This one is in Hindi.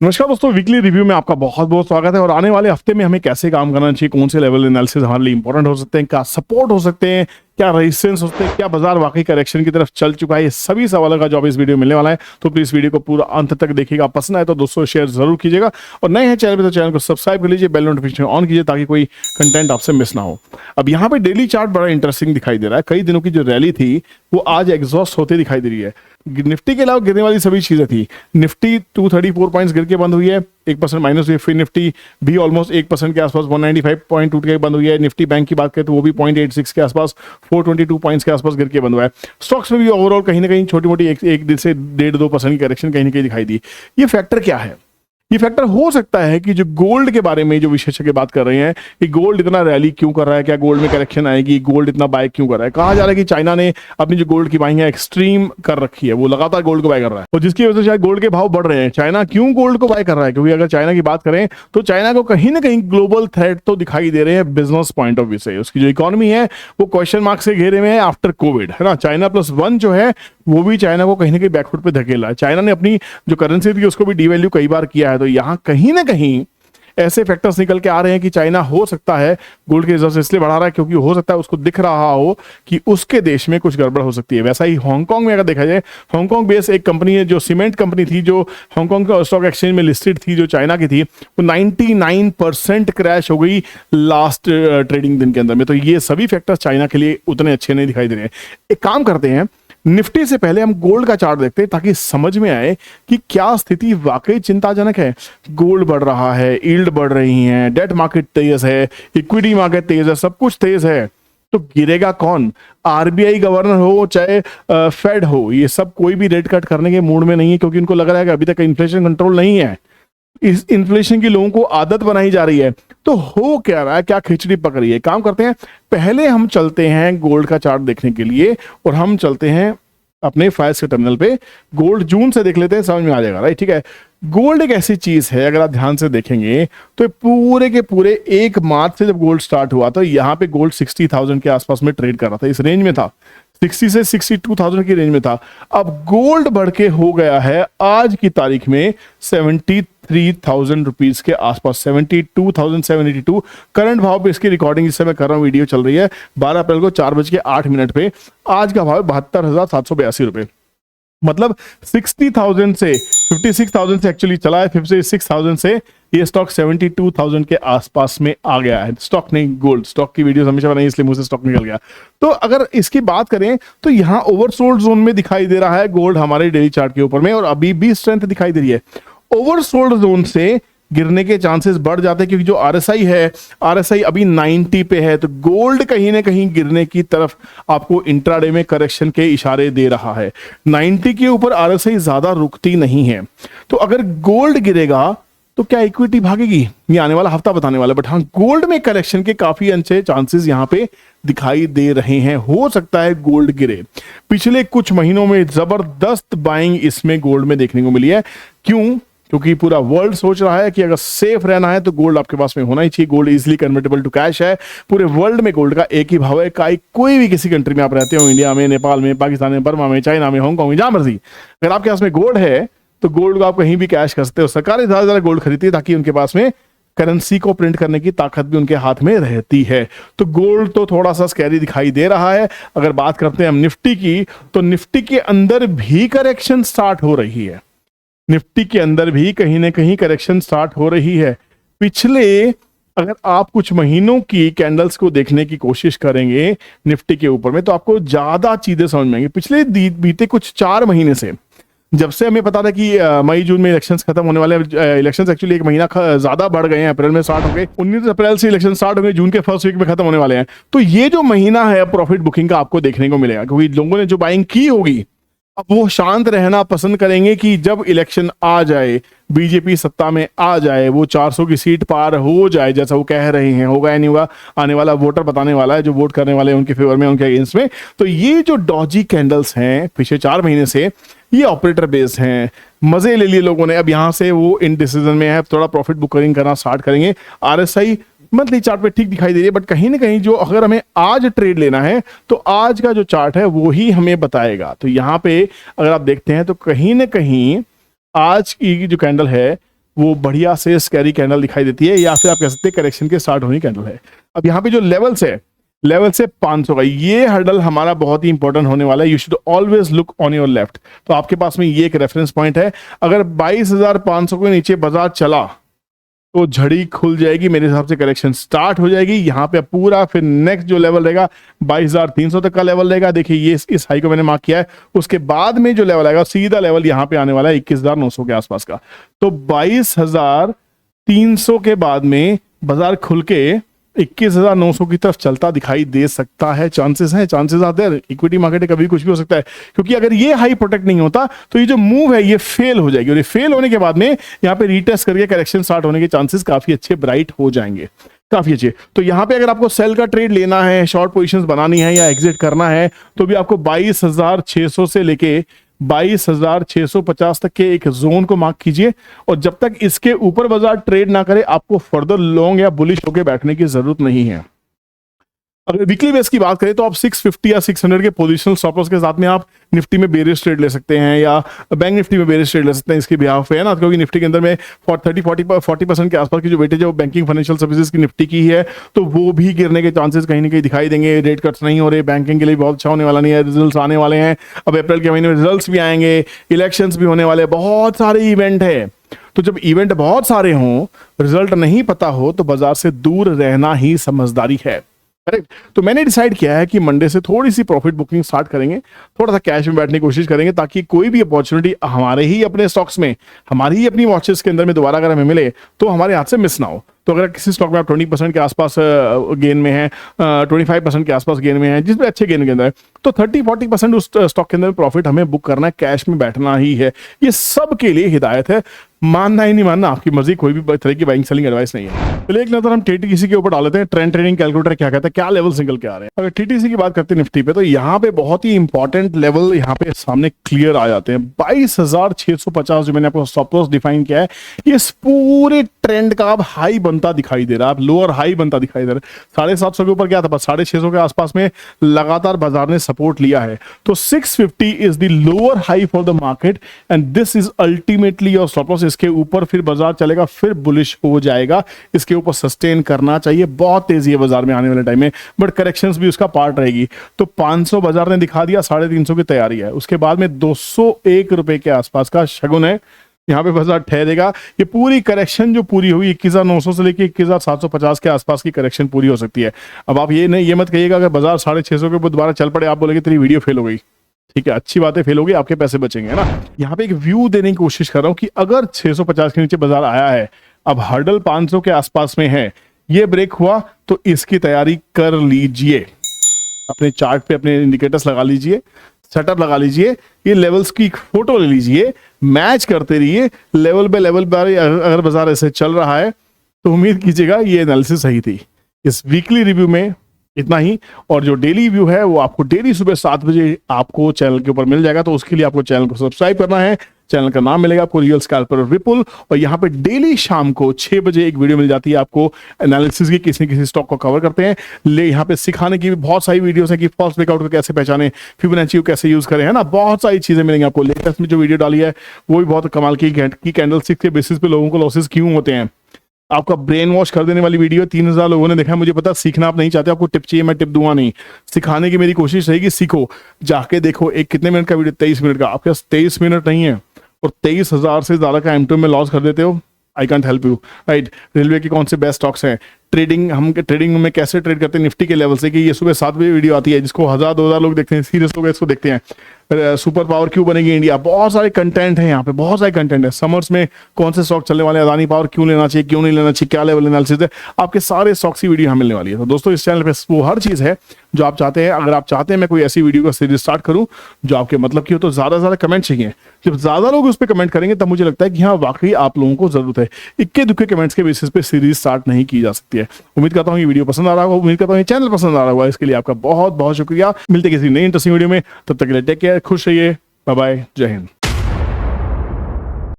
नमस्कार दोस्तों, वीकली रिव्यू में आपका बहुत बहुत स्वागत है। और आने वाले हफ्ते में हमें कैसे काम करना चाहिए, कौन से लेवल एनालिसिस हमारे लिए इंपॉर्टेंट हो सकते हैं, क्या सपोर्ट हो सकते हैं, क्या रेजिस्टेंस हो सकते हैं, क्या बाजार वाकई करेक्शन की तरफ चल चुका है, ये सभी सवालों का जवाब इस वीडियो में मिलने वाला है। तो प्लीज वीडियो को पूरा अंत तक देखिएगा। पसंद आए तो दोस्तों शेयर जरूर कीजिएगा, और नए हैं चैनल पे तो चैनल को सब्सक्राइब कर लीजिए, बेल नोटिफिकेशन ऑन कीजिए ताकि कोई कंटेंट आपसे मिस ना हो। अब यहाँ पे डेली चार्ट बड़ा इंटरेस्टिंग दिखाई दे रहा है। कई दिनों की जो रैली थी वो आज एग्जॉस्ट होती दिखाई दे रही है। निफ्टी के अलावा गिरने वाली सभी चीजें थी। निफ्टी 234 पॉइंट्स गिर के बंद हुई है, 1% माइनस हुई। फिर निफ्टी भी ऑलमोस्ट 1% के आसपास 195 पॉइंट टूट के बंद हुई है। निफ्टी बैंक की बात करें तो वो भी 0.86 के आसपास 422 पॉइंट्स के आसपास गिर के बंद हुआ है। स्टॉक्स में भी ओवरऑल कहीं ना कहीं छोटी मोटी एक दिन से 1.5-2% की करेक्शन कहीं ना कहीं दिखाई दी। ये फैक्टर क्या है? ये फैक्टर हो सकता है कि जो गोल्ड के बारे में जो विशेषज्ञ बात कर रहे हैं कि गोल्ड इतना रैली क्यों कर रहा है, क्या गोल्ड में करेक्शन आएगी, गोल्ड इतना बाय क्यों कर रहा है। कहा जा रहा है कि चाइना ने अपनी जो गोल्ड की बाइंग है एक्सट्रीम कर रखी है, वो लगातार गोल्ड को बाय कर रहा है, और जिसकी वजह से शायद गोल्ड के भाव बढ़ रहे हैं। चाइना क्यों गोल्ड को बाय कर रहा है? क्योंकि अगर चाइना की बात करें तो चाइना को कहीं ना कहीं ग्लोबल थ्रेट तो दिखाई दे रहे हैं बिजनेस पॉइंट ऑफ व्यू से। उसकी जो इकोनॉमी है वो क्वेश्चन मार्क से घेरे में है आफ्टर कोविड, है ना। China+1 जो है वो भी चाइना को कहीं ना कहीं बैकफुट पे धकेला है। चाइना ने अपनी जो करेंसी थी उसको भी डिवैल्यू कई बार किया है। तो यहाँ कहीं ना कहीं ऐसे फैक्टर्स निकल के आ रहे हैं कि चाइना हो सकता है गोल्ड के रिजर्व इसलिए बढ़ा रहा है क्योंकि हो सकता है उसको दिख रहा हो कि उसके देश में कुछ गड़बड़ हो सकती है। वैसा ही हांगकांग में अगर देखा जाए, हांगकांग बेस एक कंपनी है जो सीमेंट कंपनी थी, जो हांगकांग का स्टॉक एक्सचेंज में लिस्टेड थी, जो चाइना की थी, वो 99% क्रैश हो गई लास्ट ट्रेडिंग दिन के अंदर में। तो ये सभी फैक्टर्स चाइना के लिए उतने अच्छे नहीं दिखाई दे रहे हैं। एक काम करते हैं, निफ्टी से पहले हम गोल्ड का चार्ट देखते हैं ताकि समझ में आए कि क्या स्थिति वाकई चिंताजनक है। गोल्ड बढ़ रहा है, यील्ड बढ़ रही है, डेट मार्केट तेज है, इक्विटी मार्केट तेज है, सब कुछ तेज है। तो गिरेगा कौन? आरबीआई गवर्नर हो चाहे फेड हो, ये सब कोई भी रेट कट करने के मूड में नहीं है, क्योंकि उनको लग रहा है कि अभी तक इन्फ्लेशन कंट्रोल नहीं है। इस इन्फ्लेशन की लोगों को आदत बनाई जा रही है। तो हो क्या रहा है, क्या खिचड़ी पक रही है? काम करते हैं, पहले हम चलते हैं गोल्ड का चार्ट देखने के लिए, और हम चलते हैं अपने फाइल्स के टर्मिनल पे। गोल्ड जून से देख लेते हैं, समझ में आ जाएगा, राइट? ठीक है। गोल्ड एक ऐसी चीज है, अगर आप ध्यान से देखेंगे तो पूरे के पूरे 1 मार्च से जब गोल्ड स्टार्ट हुआ तो यहाँ पे गोल्ड 60,000 के आसपास में ट्रेड कर रहा था, इस रेंज में था, 60 से 62,000 की रेंज में था। अब गोल्ड बढ़ के हो गया है आज की तारीख में 73,000 रुपीज के आसपास, 72,782 करंट भाव पे। इसकी रिकॉर्डिंग जिससे मैं कर रहा हूं, वीडियो चल रही है 12 अप्रैल को 4:08 पे। आज का भाव है 72,782 रुपए। मतलब 60,000 से 56,000 से एक्चुअली चला है, 56,000 से ये स्टॉक 72,000 के आसपास में आ गया है। स्टॉक नहीं, गोल्ड। स्टॉक की वीडियो हमेशा बनाई इसलिए मुंह से स्टॉक निकल गया। तो अगर इसकी बात करें तो यहाँ ओवरसोल्ड जोन में दिखाई दे रहा है गोल्ड हमारे डेली चार्ट के ऊपर में, और अभी भी स्ट्रेंथ दिखाई दे रही है। ओवरसोल्ड जोन से गिरने के चांसेस बढ़ जाते हैं, क्योंकि जो आरएसआई है, आरएसआई अभी 90 पे है, तो गोल्ड कहीं ना कहीं गिरने की तरफ आपको इंट्राडे में करेक्शन के इशारे दे रहा है। 90 के ऊपर आरएसआई ज्यादा रुकती नहीं है। तो अगर गोल्ड गिरेगा तो क्या इक्विटी भागेगी, ये आने वाला हफ्ता बताने वाला है। बट हाँ, गोल्ड में करेक्शन के काफी अच्छे चांसेस यहां पे दिखाई दे रहे हैं। हो सकता है गोल्ड गिरे। पिछले कुछ महीनों में जबरदस्त बाइंग इसमें गोल्ड में देखने को मिली है। क्यों? क्योंकि पूरा वर्ल्ड सोच रहा है कि अगर सेफ रहना है तो गोल्ड आपके पास में होना ही चाहिए। Gold easily convertible to cash है। पूरे वर्ल्ड में गोल्ड का एक ही भाव है। कोई भी किसी कंट्री में आप रहते हो, इंडिया में, नेपाल में, पाकिस्तान में, बर्मा में, चाइना में, हांगकांग में, जहां मर्जी, अगर आपके पास में गोल्ड है तो गोल्ड को आप कहीं भी कैश कर सकते हो। सरकारें ज्यादा ज्यादा गोल्ड खरीदती है ताकि उनके पास में करेंसी को प्रिंट करने की ताकत भी उनके हाथ में रहती है। तो गोल्ड तो थोड़ा सा स्कैरी दिखाई दे रहा है। अगर बात करते हैं हम निफ्टी की, तो निफ्टी के अंदर भी करेक्शन स्टार्ट हो रही है। निफ्टी के अंदर भी कहीं ना कहीं करेक्शन स्टार्ट हो रही है। पिछले अगर आप कुछ महीनों की कैंडल्स को देखने की कोशिश करेंगे निफ्टी के ऊपर में, तो आपको ज्यादा चीजें समझ में आएंगी। पिछले बीते कुछ 4 महीने से, जब से हमें पता था कि मई जून में इलेक्शंस खत्म होने वाले हैं, इलेक्शंस एक्चुअली 1 महीना ज्यादा बढ़ गए हैं, अप्रैल में स्टार्ट हो गए, 19 अप्रैल से इलेक्शन स्टार्ट हो गए, जून के फर्स्ट वीक में खत्म होने वाले हैं। तो ये जो महीना है प्रॉफिट बुकिंग का आपको देखने को मिलेगा, क्योंकि लोगों ने जो बाइंग की होगी अब वो शांत रहना पसंद करेंगे कि जब इलेक्शन आ जाए, बीजेपी सत्ता में आ जाए, वो 400 की सीट पार हो जाए, जैसा वो कह रहे हैं। होगा या नहीं होगा, आने वाला वोटर बताने वाला है, जो वोट करने वाले हैं उनके फेवर में, उनके अगेंस्ट में। तो ये जो डॉजी कैंडल्स हैं पिछले 4 महीने से, ये ऑपरेटर बेस्ड हैं। मजे ले लिए लोगों ने। अब यहां से वो इन डिसीजन में है, थोड़ा प्रॉफिट बुकिंग करना स्टार्ट करेंगे। आरएसआई मंथली चार्ट पे ठीक दिखाई दे रही है, बट कहीं ना कहीं जो अगर हमें आज ट्रेड लेना है तो आज का जो चार्ट है वो ही हमें बताएगा। तो यहाँ पे अगर आप देखते हैं तो कहीं ना कहीं आज की जो कैंडल है वो बढ़िया से स्कैरी कैंडल दिखाई देती है, या फिर आप कह सकते हैं करेक्शन के स्टार्ट होने की कैंडल है। अब यहाँ पे जो लेवल्स है, लेवल से 500 का ये हर्डल हमारा बहुत ही इंपॉर्टेंट होने वाला है। You should always look on your left. तो आपके पास में ये एक रेफरेंस पॉइंट है। अगर 22,500 के नीचे बाजार चला तो झड़ी खुल जाएगी, मेरे हिसाब से करेक्शन स्टार्ट हो जाएगी यहाँ पे पूरा। फिर नेक्स्ट जो लेवल रहेगा 22,300 तक का लेवल रहेगा। देखिए ये इस हाई को मैंने मार्क किया है। उसके बाद में जो लेवल आएगा सीधा लेवल यहाँ पे आने वाला है 21,900 के आसपास का। तो 22,300 के बाद में बाजार खुल के 21,900 की तरफ चलता दिखाई दे सकता है। चांसेस हैं, चांसेस आते हैं। इक्विटी मार्केट है, कभी कुछ भी हो सकता है, क्योंकि अगर ये हाई प्रोटेक्ट नहीं होता तो ये जो मूव है ये फेल हो जाएगी, और ये फेल होने के बाद में यहाँ पे रीटेस्ट करके करेक्शन स्टार्ट होने के चांसेस काफी अच्छे ब्राइट हो जाएंगे, काफी अच्छे। तो यहाँ पे अगर आपको सेल का ट्रेड लेना है, शॉर्ट पोजीशंस बनानी है या एग्जिट करना है, तो भी आपको 22,600 से लेके 22,650 तक के एक जोन को मार्क कीजिए। और जब तक इसके ऊपर बाजार ट्रेड ना करे आपको फर्दर लॉन्ग या बुलिश होकर बैठने की जरूरत नहीं है। अगर वीकली बेस की बात करें तो आप 650 या 600 के पोजिशनल स्टॉप लॉस के साथ में आप निफ्टी में बेरिश ट्रेड ले सकते हैं, या बैंक निफ्टी में बेरिश ट्रेड ले सकते हैं इसके बिहाफ पे, है ना। क्योंकि निफ्टी के अंदर में 40% के आसपास की जो वेटेज है वो बैंकिंग फाइनेंशियल सर्विसेज की निफ्टी की है, तो वो भी गिरने के चांसेस कहीं ना कहीं दिखाई देंगे। रेट कट्स नहीं हो रहे, बैंकिंग के लिए बहुत अच्छा होने वाला नहीं है। रिजल्ट्स आने वाले हैं, अब अप्रैल के महीने में रिजल्ट्स भी आएंगे, इलेक्शंस भी होने वाले, बहुत सारे इवेंट है। तो जब इवेंट बहुत सारे हों, रिजल्ट नहीं पता हो, तो बाजार से दूर रहना ही समझदारी है, करेक्ट। तो मैंने डिसाइड किया है कि मंडे से थोड़ी सी प्रॉफिट बुकिंग स्टार्ट करेंगे, थोड़ा सा कैश में बैठने की कोशिश करेंगे, ताकि कोई भी अपॉर्चुनिटी हमारे ही अपने स्टॉक्स में, हमारी ही अपनी वॉचेस के अंदर में दोबारा अगर हमें मिले तो हमारे हाथ से मिस ना हो। तो अगर किसी स्टॉक में आप 20% के आसपास गेन में है, 25% के आसपास गेन में है, जिसमें अच्छे गेन के अंदर है, तो 30-40% उस स्टॉक के अंदर प्रॉफिट हमें बुक करना है, कैश में बैठना ही है। ये सब के लिए हिदायत है, मानना ही नहीं मानना आपकी मर्जी, कोई भी तरह की बाइंग सेलिंग एडवाइस नहीं है। चलिए एक नजर हम टीटीसी के ऊपर डाल लेते हैं। ट्रेंड ट्रेडिंग कैलकुलेटर क्या कहता है, क्या लेवल सिंगल के आ रहे हैं। अगर टीटीसी की बात करते हैं निफ्टी पे, तो यहाँ पे बहुत ही इंपॉर्टेंट लेवल यहाँ पे सामने क्लियर आ जाते हैं। 22,650 जो मैंने आपको स्टॉप लॉस डिफाइन किया है, ये पूरे ट्रेंड का अब हाई बनता दिखाई दे रहा है, अब लोअर हाई बनता दिखाई दे रहा है। 750 के ऊपर क्या था, बस 650 के आसपास में लगातार बाजार ने सपोर्ट लिया है। तो 650 is the lower high for the market and this is ultimately your stop loss. इसके ऊपर फिर बाजार चलेगा, फिर बुलिश हो जाएगा, इसके ऊपर सस्टेन करना चाहिए। बहुत तेजी है बाजार में आने वाले टाइम में, बट करेक्शंस भी उसका पार्ट रहेगी। तो 500 बाजार ने दिखा दिया, 350 की तैयारी है। उसके बाद में 201 रुपए के आसपास का शगुन है, यहाँ पे बाजार ठहरेगा। ये पूरी करेक्शन जो पूरी हुई 21,900 से लेके 21,750 के आसपास की करेक्शन पूरी हो सकती है। अब आप ये मत कहिएगा अगर बाजार 650 के ऊपर दोबारा चल पड़े, आप बोलेंगे तेरी वीडियो फेल हो गई। ठीक है, अच्छी बात है, फेल हो गई, आपके पैसे बचेंगे, है ना। यहाँ पे एक व्यू देने की कोशिश कर रहा हूँ कि अगर 650 के नीचे बाजार आया है, अब हर्डल 500 के आसपास में है, ये ब्रेक हुआ तो इसकी तैयारी कर लीजिए। अपने चार्ट पे अपने इंडिकेटर्स लगा लीजिए, सेटअप लगा लीजिए, ये लेवल्स की फोटो ले लीजिए, मैच करते रहिए। लेवल पे लेवल पर अगर बाजार ऐसे चल रहा है तो उम्मीद कीजिएगा ये एनालिसिस सही थी। इस वीकली रिव्यू में इतना ही, और जो डेली व्यू है वो आपको डेली सुबह 7 बजे आपको चैनल के ऊपर मिल जाएगा। तो उसके लिए आपको चैनल को सब्सक्राइब करना है। चैनल का नाम मिलेगा आपको रियल स्कैल्पर विपुल, और यहाँ पे डेली शाम को 6 बजे एक वीडियो मिल जाती है आपको एनालिसिस की, किसी न किसी स्टॉक को कवर करते हैं। यहाँ पे सिखाने की भी बहुत सारी वीडियोस हैं कि फॉल्स ब्रेकआउट को कैसे पहचाने, फिबोनाची को कैसे यूज करें, है ना। बहुत सारी चीजें मिलेंगी आपको। लेटेस्ट में जो वीडियो डाली है वो भी बहुत कमाल की कैंडलस्टिक के बेसिस पे लोगों को लॉसेस क्यों होते हैं, आपका ब्रेन वॉश कर देने वाली वीडियो 3,000 लोगों ने देखा है। मुझे पता, सीखना आप नहीं चाहते, आपको टिप चाहिए, मैं टिप दूंगा नहीं। सिखाने की मेरी कोशिश रहेगी, सीखो, जाके देखो। एक कितने मिनट का वीडियो, 23 मिनट का। आपके पास 23 मिनट नहीं है और 23,000 से ज्यादा का M2 में लॉस कर देते हो, I can't help you, right. Railway के कौन से बेस्ट स्टॉक्स हैं, ट्रेडिंग में कैसे ट्रेड करते हैं निफ्टी के लेवल से, कि ये सुबह 7 बजे वीडियो आती है जिसको 1,000-2,000 लोग देखते हैं, सीरियस लोग इसको देखते हैं। सुपर पावर क्यों बनेगी इंडिया, बहुत सारे कंटेंट है यहाँ पे, बहुत सारे कंटेंट है। समर्स में कौन से स्टॉक चलने वाले, अदानी पावर क्यों लेना चाहिए, क्यों नहीं लेना चाहिए, क्या लेवल एनालिसिस है, आपके सारे स्टॉक्स की वीडियो यहाँ मिलने वाली है। तो दोस्तों इस चैनल पे वो हर चीज है जो आप चाहते हैं। अगर आप चाहते हैं मैं कोई ऐसी वीडियो का सीरीज स्टार्ट करूं जो आपके मतलब की हो, तो ज्यादा से ज्यादा कमेंट चाहिए। जब ज्यादा लोग उस पर कमेंट करेंगे तब मुझे लगता है कि हाँ वाकई आप लोगों को जरूरत है। इक्के दुक्के कमेंट्स के बेसिस पे सीरीज स्टार्ट नहीं की जा सकती है। उम्मीद करता हूँ ये वीडियो पसंद आ रहा होगा, उम्मीद करता हूँ ये चैनल पसंद आ रहा होगा। इसके लिए आपका बहुत बहुत शुक्रिया। मिलते किसी नई इंटरेस्टिंग वीडियो में, तब तक के लिए टेक केयर, खुश रहिए, बाय बाय, जय हिंद।